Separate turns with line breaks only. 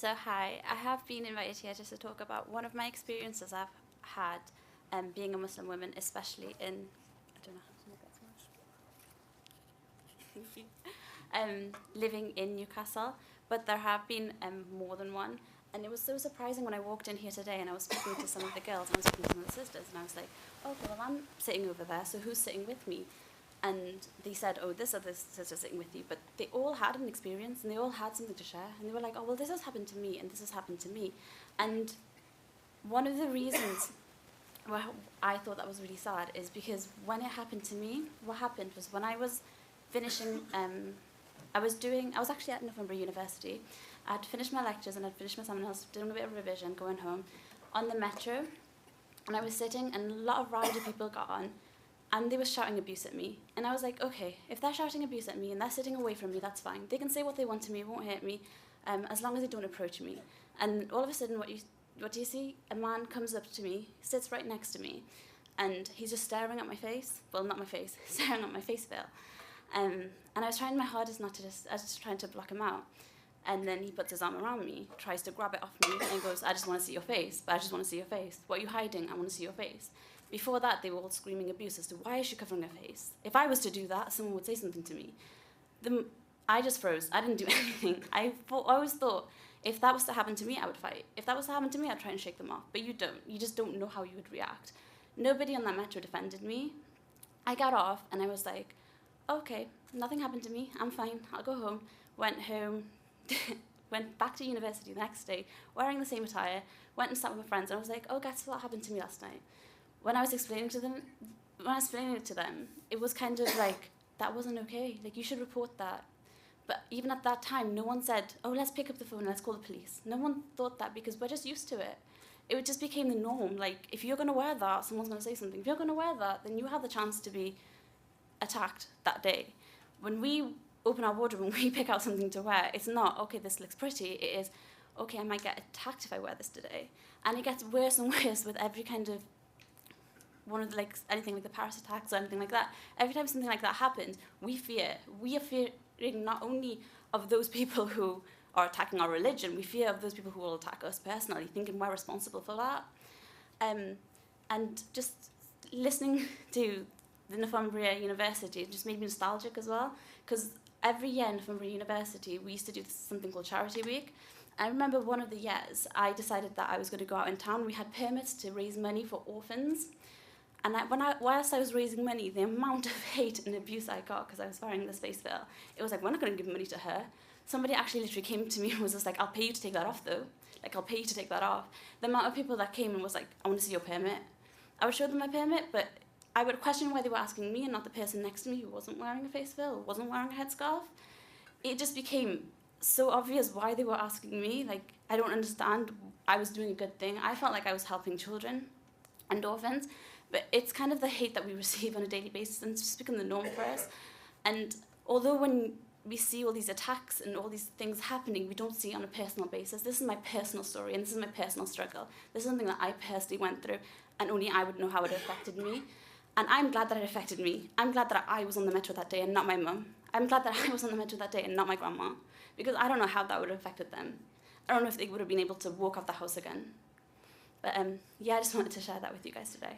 So hi, I have been invited here just to talk about one of my experiences I've had being a Muslim woman, especially in, I don't know how to make that smudge. Living in Newcastle, but there have been more than one. And it was so surprising when I walked in here today and I was speaking to some of the girls and I was speaking to some of the sisters and I was like, okay, well I'm sitting over there, so who's sitting with me? And they said, oh, this other sister sitting with you. But they all had an experience and they all had something to share. And they were like, oh, well, this has happened to me and this has happened to me. And one of the reasons why I thought that was really sad is because when it happened to me, what happened was when I was finishing, I was actually at Northumbria University. I'd finished my lectures and I'd finished my seminars, doing a bit of revision, going home on the metro. And I was sitting and a lot of rowdy people got on. And they were shouting abuse at me. And I was like, okay, if they're shouting abuse at me and they're sitting away from me, that's fine. They can say what they want to me, it won't hurt me, as long as they don't approach me. And all of a sudden, what do you see? A man comes up to me, sits right next to me, and he's just staring at my face. Well, not my face, staring at my face veil. And I was trying my hardest not to I was just trying to block him out. And then he puts his arm around me, tries to grab it off me, and goes, I just want to see your face, but I just want to see your face. What are you hiding? I want to see your face. Before that, they were all screaming abuse as to why is she covering her face? If I was to do that, someone would say something to me. I just froze. I didn't do anything. I always thought, if that was to happen to me, I would fight. If that was to happen to me, I'd try and shake them off. But you don't. You just don't know how you would react. Nobody on that metro defended me. I got off, and I was like, okay, nothing happened to me. I'm fine. I'll go home. Went home, went back to university the next day, wearing the same attire, went and sat with my friends, and I was like, oh, guess what happened to me last night? When I was explaining it to them, it was kind of like, that wasn't okay. Like, you should report that. But even at that time, no one said, oh, let's pick up the phone and let's call the police. No one thought that because we're just used to it. It just became the norm. Like, if you're going to wear that, someone's going to say something. If you're going to wear that, then you have the chance to be attacked that day. When we open our wardrobe and we pick out something to wear, it's not, okay, this looks pretty. It is, okay, I might get attacked if I wear this today. And it gets worse and worse with every kind of anything like the Paris attacks or anything like that. Every time something like that happens, we fear. We are fearing not only of those people who are attacking our religion, we fear of those people who will attack us personally, thinking we're responsible for that. And just listening to the Northumbria University, it just made me nostalgic as well, because every year in Northumbria University, we used to do something called Charity Week. I remember one of the years, I decided that I was going to go out in town. We had permits to raise money for orphans. And whilst I was raising money, the amount of hate and abuse I got because I was wearing this face veil, it was like, we're not going to give money to her. Somebody actually literally came to me and was just like, I'll pay you to take that off though. Like, I'll pay you to take that off. The amount of people that came and was like, I want to see your permit. I would show them my permit, but I would question why they were asking me and not the person next to me who wasn't wearing a face veil, wasn't wearing a headscarf. It just became so obvious why they were asking me. Like, I don't understand. I was doing a good thing. I felt like I was helping children and orphans. But it's kind of the hate that we receive on a daily basis, and it's just become the norm for us. And although when we see all these attacks and all these things happening, we don't see it on a personal basis. This is my personal story, and this is my personal struggle. This is something that I personally went through, and only I would know how it affected me. And I'm glad that it affected me. I'm glad that I was on the metro that day and not my mum. I'm glad that I was on the metro that day and not my grandma, because I don't know how that would have affected them. I don't know if they would have been able to walk out the house again. But yeah, I just wanted to share that with you guys today.